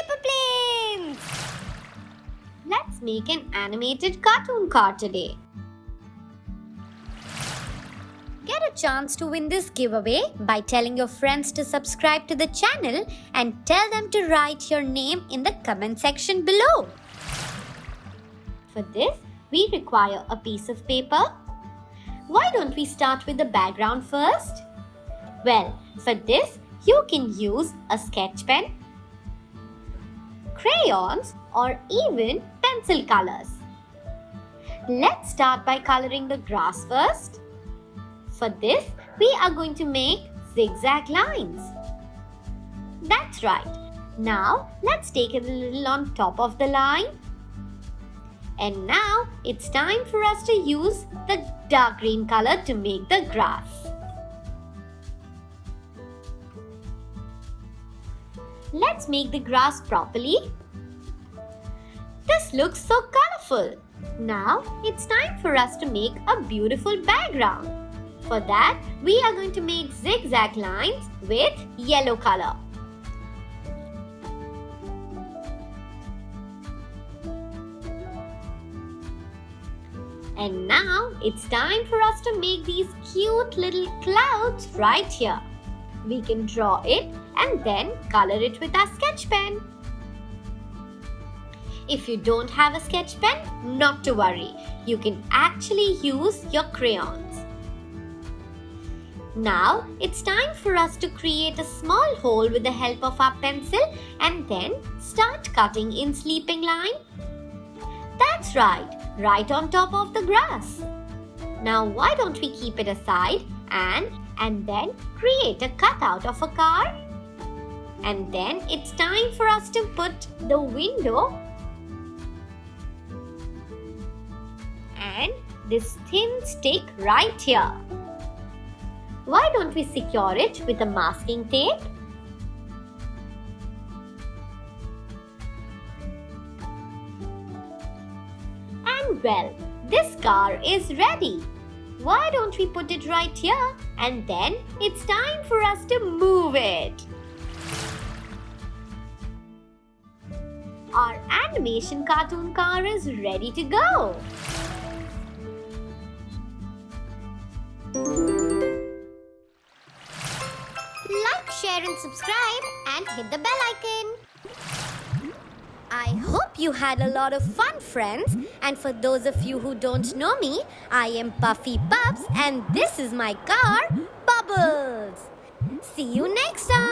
paper planes! Let's make an animated cartoon car today. Get a chance to win this giveaway by telling your friends to subscribe to the channel and tell them to write your name in the comment section below. For this, we require a piece of paper. Why don't we start with the background first? Well, for this, you can use a sketch pen, crayons, or even pencil colors. Let's start by coloring the grass first. For this, we are going to make zigzag lines. That's right. Now, let's take it a little on top of the line. And now, it's time for us to use the dark green color to make the grass. Let's make the grass properly. This looks so colorful. Now, it's time for us to make a beautiful background. For that, we are going to make zigzag lines with yellow color. And now, it's time for us to make these cute little clouds right here. We can draw it and then color it with our sketch pen. If you don't have a sketch pen, not to worry. You can actually use your crayons. Now, it's time for us to create a small hole with the help of our pencil and then start cutting in sleeping line. That's right on top of the grass. Now, why don't we keep it aside and then create a cutout of a car? And then it's time for us to put the window and this thin stick right here. Why don't we secure it with a masking tape? And well, this car is ready. Why don't we put it right here and then it's time for us to move it. Our animation cartoon car is ready to go. Like, share and subscribe and hit the bell icon. I hope you had a lot of fun, friends. And for those of you who don't know me, I am Puffy Pups and this is my car, Bubbles. See you next time.